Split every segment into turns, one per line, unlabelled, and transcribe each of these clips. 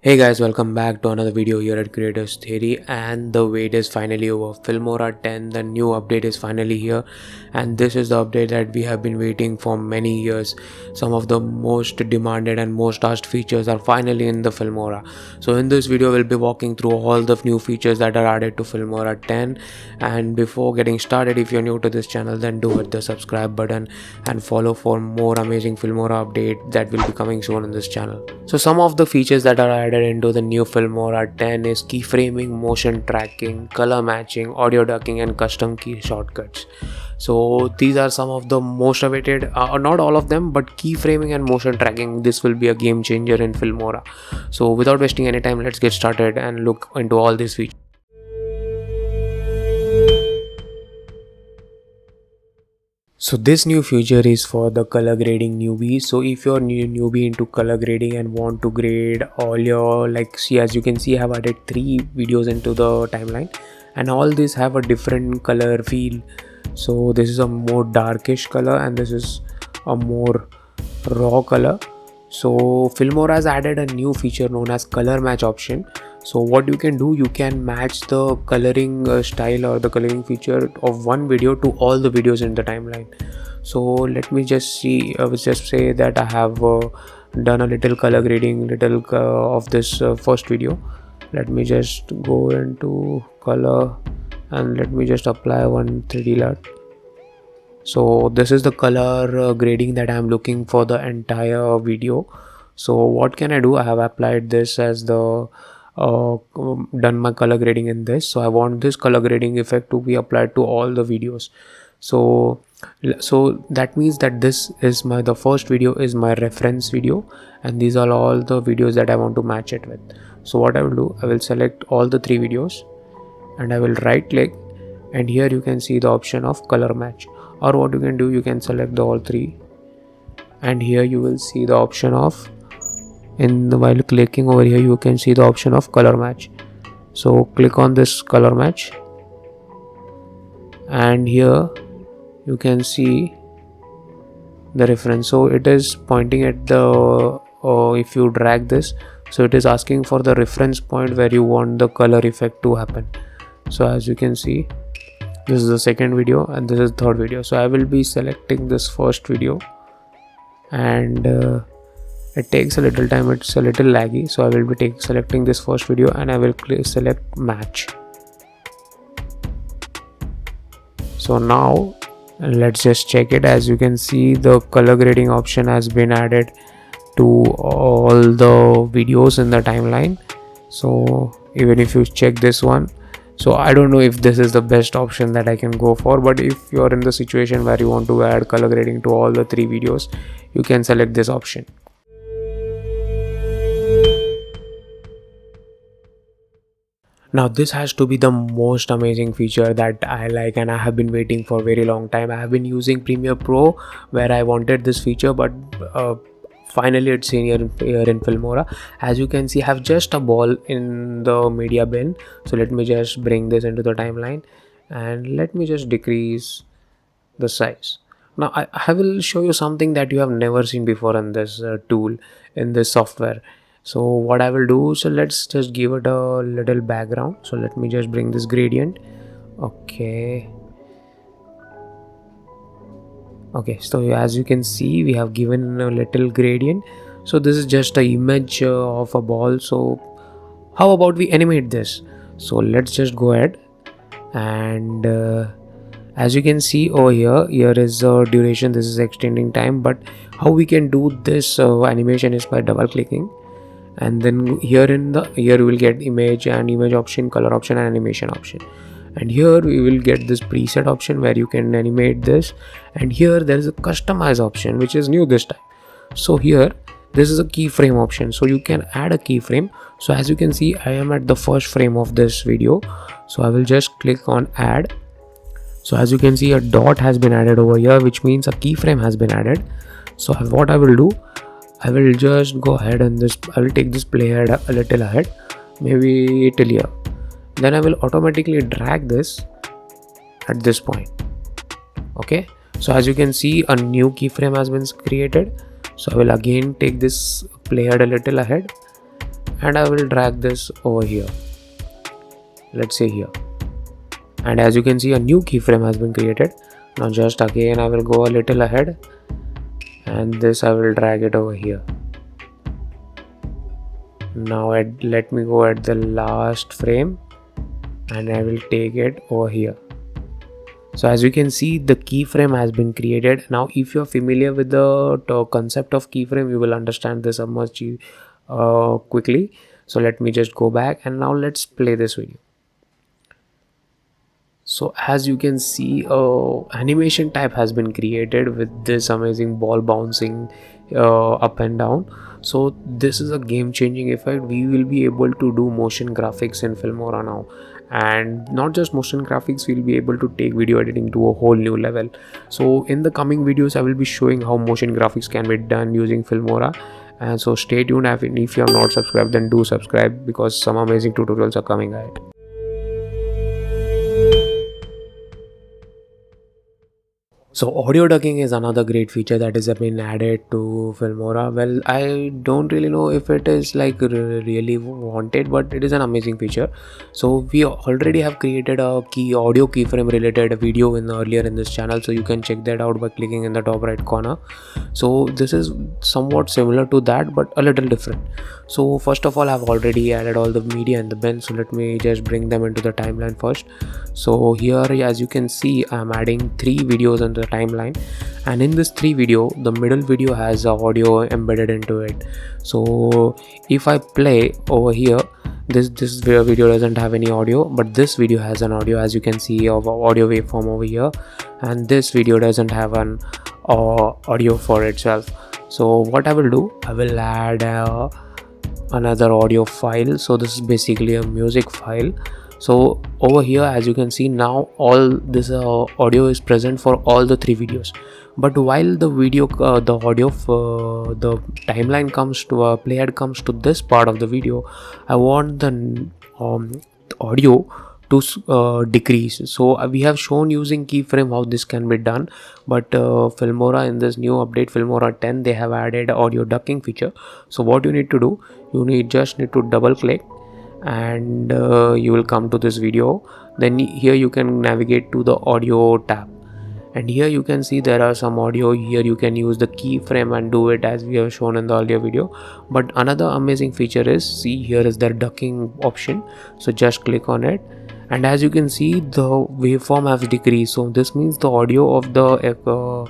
Hey guys, welcome back to another video here at Creators Theory, and the wait is finally over. Filmora 10, the new update is finally here, and this is the update that we have been waiting for many years. Some of the most demanded and most asked features are finally in the Filmora. So in this video we'll be walking through all the new features that are added to Filmora 10. And before getting started, if you're new to this channel, then do hit the subscribe button and follow for more amazing Filmora updates that will be coming soon in this channel. So some of the features that are added into the new Filmora 10 is keyframing, motion tracking, color matching, audio ducking, and custom key shortcuts. So these are some of the most awaited, not all of them, but keyframing and motion tracking. This will be a game changer in Filmora. So without wasting any time, let's get started and look into all these features. So this new feature is for the color grading newbie. So if you're newbie into color grading and want to grade all your, as you can see, I have added 3 videos into the timeline, and all these have a different color feel. So this is a more darkish color and this is a more raw color. So Filmora has added a new feature known as color match option. So what you can do, you can match the coloring style or the coloring feature of one video to all the videos in the timeline. So let me just see, I will just say that I have done a little color grading of this first video. Let me just go into color and let me just apply one 3D LUT. So this is the color grading that I am looking for the entire video. So what can I do? I have applied this as the done my color grading in this. So I want this color grading effect to be applied to all the videos. So that means that this is the first video is my reference video, and these are all the videos that I want to match it with. So what I will do, I will select all the 3 videos and I will right click, and here you can see the option of color match. Or what you can do, you can select all 3, and here you will see the option of, while clicking over here, you can see the option of color match. So click on this color match, and here you can see the reference. So it is pointing at the if you drag this, so it is asking for the reference point where you want the color effect to happen. So as you can see, this is the second video and this is the third video. So I will be selecting this first video, and it takes a little time, it's a little laggy. So I will be selecting this first video and I will select match. So now let's just check it. As you can see, the color grading option has been added to all the videos in the timeline. So even if you check this one, so I don't know if this is the best option that I can go for, but if you're in the situation where you want to add color grading to all the 3 videos, you can select this option. Now this has to be the most amazing feature that I like and I have been waiting for a very long time. I have been using Premiere Pro where I wanted this feature, but finally it's here in Filmora. As you can see, I have just a ball in the media bin. So let me just bring this into the timeline and let me just decrease the size. Now I will show you something that you have never seen before in this tool, in this software. So what I will do, so let's just give it a little background. So let me just bring this gradient. Okay, so as you can see, we have given a little gradient. So this is just an image of a ball. So how about we animate this? So let's just go ahead, and as you can see over here is duration, this is extending time, but how we can do this animation is by double clicking, and then here you will get image and image option, color option, and animation option. And here we will get this preset option where you can animate this, and here there is a customize option which is new this time. So here this is a keyframe option, so you can add a keyframe. So as you can see, I am at the first frame of this video, so I will just click on add. So as you can see, a dot has been added over here, which means a keyframe has been added. So what I will do, I will just go ahead and I will take this playhead a little ahead, maybe till here. Then I will automatically drag this at this point. Okay, so as you can see, a new keyframe has been created. So I will again take this playhead a little ahead, and I will drag this over here, let's say here, and as you can see a new keyframe has been created. Now just again I will go a little ahead, and this I will drag it over here. Now let me go at the last frame, and I will take it over here. So as you can see, the keyframe has been created. Now if you're familiar with the concept of keyframe, you will understand this much quickly. So let me just go back, and now let's play this video. So as you can see, animation type has been created with this amazing ball bouncing up and down. So this is a game-changing effect. We will be able to do motion graphics in Filmora now, and not just motion graphics, we'll be able to take video editing to a whole new level. So in the coming videos I will be showing how motion graphics can be done using Filmora. And so stay tuned. If you are not subscribed, then do subscribe, because some amazing tutorials are coming ahead. So audio ducking is another great feature that has been added to Filmora. Well, I don't really know if it is like really wanted, but it is an amazing feature. So we already have created a audio keyframe related video earlier in this channel, so you can check that out by clicking in the top right corner. So this is somewhat similar to that, but a little different. So first of all, I've already added all the media in the bin, so let me just bring them into the timeline first. So here, as you can see, I'm adding 3 videos in the timeline, and in this 3 video, the middle video has audio embedded into it. So if I play over here, this video doesn't have any audio, but this video has an audio, as you can see, of audio waveform over here, and this video doesn't have an audio for itself. So what I will do, I will add another audio file. So this is basically a music file. So over here, as you can see, now all this audio is present for all the 3 videos. But while the video the audio for the timeline comes to playhead comes to this part of the video, I want the audio to decrease. So we have shown using keyframe how this can be done, but Filmora, in this new update Filmora 10, they have added audio ducking feature. So what you need to do, you just need to double click, and you will come to this video. Then here you can navigate to the audio tab, and here you can see there are some audio. Here you can use the keyframe and do it as we have shown in the earlier video. But another amazing feature is, see, here is the ducking option. So just click on it, and as you can see, the waveform has decreased. So this means the audio of the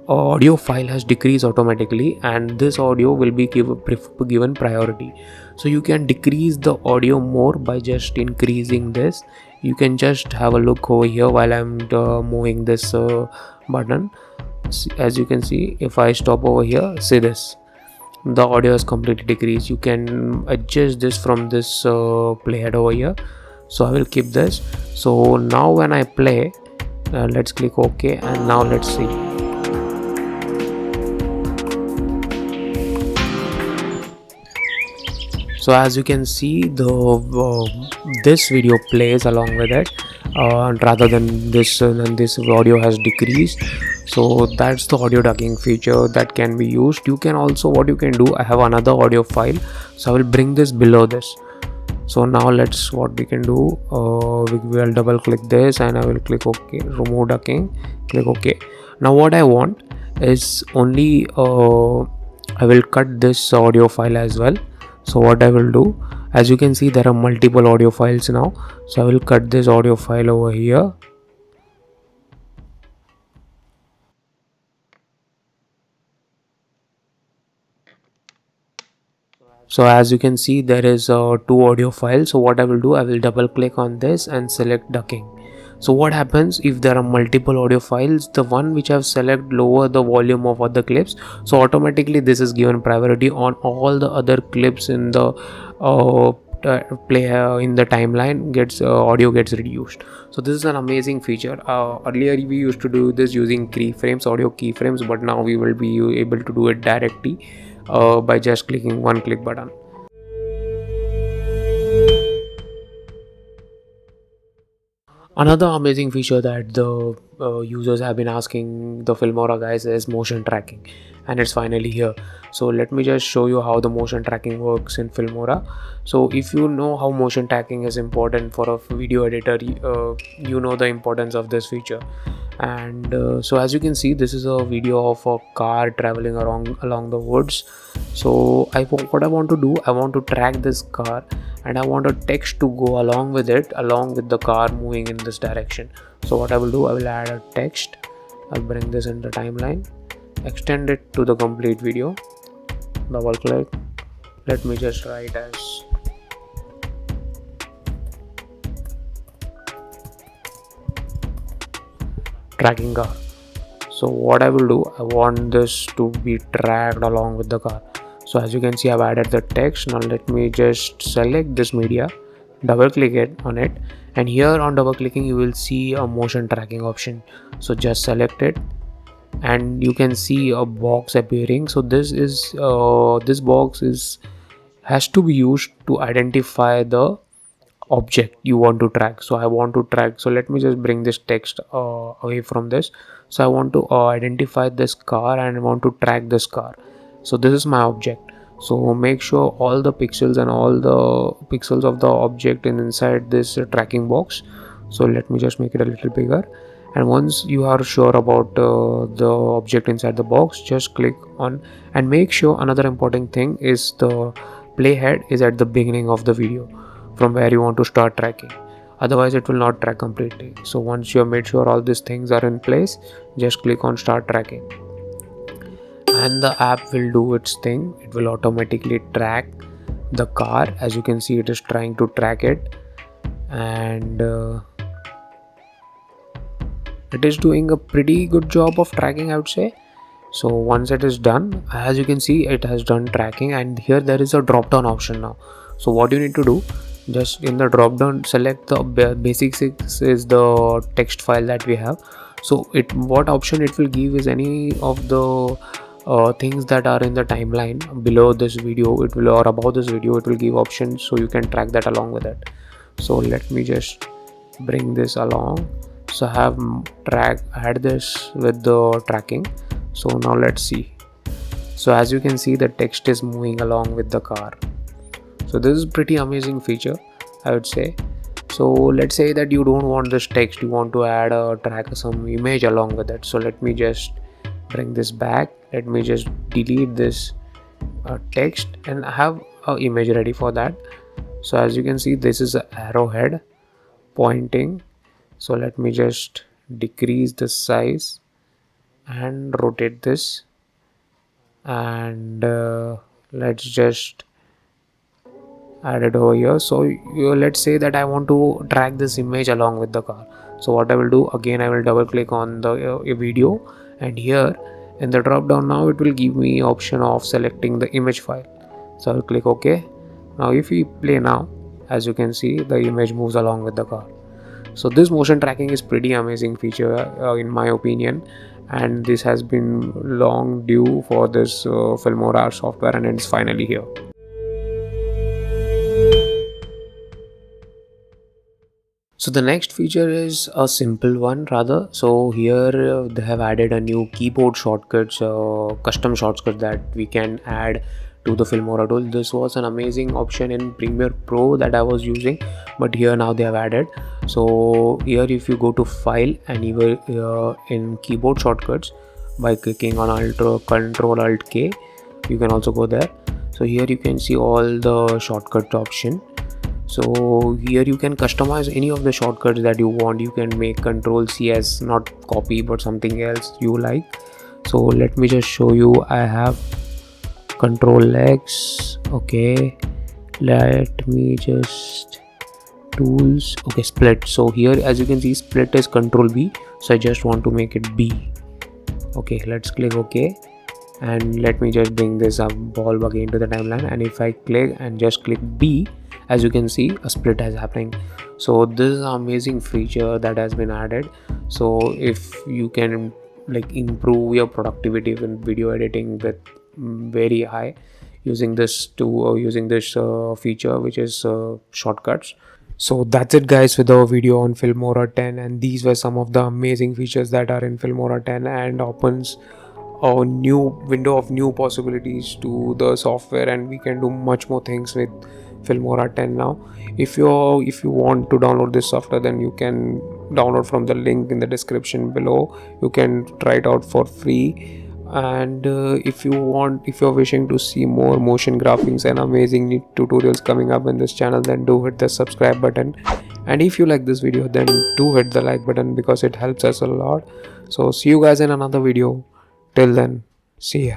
audio file has decreased automatically, and this audio will be given priority. So you can decrease the audio more by just increasing this. You can just have a look over here while I'm moving this button. As you can see, if I stop over here, see this, the audio is completely decreased. You can adjust this from this playhead over here. So I will keep this. So now when I play, let's click OK, and now let's see. So as you can see, this video plays along with it, rather than this audio has decreased. So that's the audio ducking feature that can be used. You can also, what you can do, I have another audio file, so I will bring this below this. So now what we can do, we will double click this, and I will click OK, remove ducking, click OK. Now what I want is only I will cut this audio file as well. So what I will do, as you can see, there are multiple audio files now. So I will cut this audio file over here. So as you can see, there is 2 audio files. So what I will do, I will double click on this and select ducking. So what happens if there are multiple audio files, the one which I've select lower the volume of other clips, so automatically this is given priority on all the other clips in the in the timeline audio gets reduced. So this is an amazing feature. Earlier we used to do this using keyframes, audio keyframes, but now we will be able to do it directly by just clicking one click button. Another amazing feature that the users have been asking the Filmora guys is motion tracking, and it's finally here. So let me just show you how the motion tracking works in Filmora. So if you know how motion tracking is important for a video editor, you know the importance of this feature. And so as you can see, this is a video of a car traveling along the woods. So what I want to do, I want to track this car, and I want a text to go along with it, along with the car moving in this direction. So what I will do, I will add a text. I'll bring this in the timeline, extend it to the complete video, double click. Let me just write as tracking car. So what I will do, I want this to be tracked along with the car. So as you can see, I've added the text. Now let me just select this media, double click it on it, and here on double clicking you will see a motion tracking option. So just select it, and you can see a box appearing. So this box is has to be used to identify the object you want to track. So I want to track, so let me just bring this text away from this. So I want to identify this car, and I want to track this car. So this is my object. So make sure all the pixels and all the pixels of the object is inside this tracking box. So let me just make it a little bigger, and once you are sure about the object inside the box, just click on, and make sure another important thing is the playhead is at the beginning of the video from where you want to start tracking. Otherwise it will not track completely. So once you have made sure all these things are in place, just click on start tracking, and the app will do its thing. It will automatically track the car. As you can see, it is trying to track it, and it is doing a pretty good job of tracking, I would say. So once it is done, as you can see, it has done tracking, and here there is a drop down option now. So what you need to do, just in the drop down select the basic 6 is the text file that we have. So what option it will give is any of the things that are in the timeline below this video, it will, or above this video, it will give options, so you can track that along with it. So let me just bring this along. So I have add this with the tracking. So now let's see. So as you can see, the text is moving along with the car. So this is pretty amazing feature, I would say. So let's say that you don't want this text, you want to add a track some image along with it. So let me just bring this back. Let me just delete this text, and I have an image ready for that. So as you can see, this is an arrowhead pointing. So let me just decrease the size and rotate this, and let's just add it over here. So let's say that I want to track this image along with the car. So what I will do, again I will double click on the video, and here in the drop down now it will give me option of selecting the image file. So I'll click OK. Now if we play now, as you can see, the image moves along with the car. So this motion tracking is pretty amazing feature in my opinion, and this has been long due for this Filmora software, and it's finally here. So the next feature is a simple one rather. So here they have added a new keyboard shortcuts, custom shortcuts that we can add to the Filmora tool. This was an amazing option in Premiere Pro that I was using, but here now they have added. So here if you go to file and even in keyboard shortcuts, by clicking on Control Alt K, you can also go there. So here you can see all the shortcut option. So here you can customize any of the shortcuts that you want. You can make Control C as not copy but something else you like. So let me just show you. I have Control X. Okay, let me just tools. Okay, split. So here as you can see, split is Control B. So I just want to make it B. Okay, let's click OK, and let me just bring this up ball again to the timeline, and if I click and just click B, as you can see, a split is happening. So this is an amazing feature that has been added. So if you can like improve your productivity in video editing with very high using this feature, which is shortcuts, So that's it guys with our video on Filmora 10, and these were some of the amazing features that are in Filmora 10 and opens a new window of new possibilities to the software, and we can do much more things with Filmora 10 now. If you want to download this software, then you can download from the link in the description below. You can try it out for free. And if you're wishing to see more motion graphics and amazing neat tutorials coming up in this channel, then do hit the subscribe button. And if you like this video, then do hit the like button because it helps us a lot. So see you guys in another video. Till then, see ya.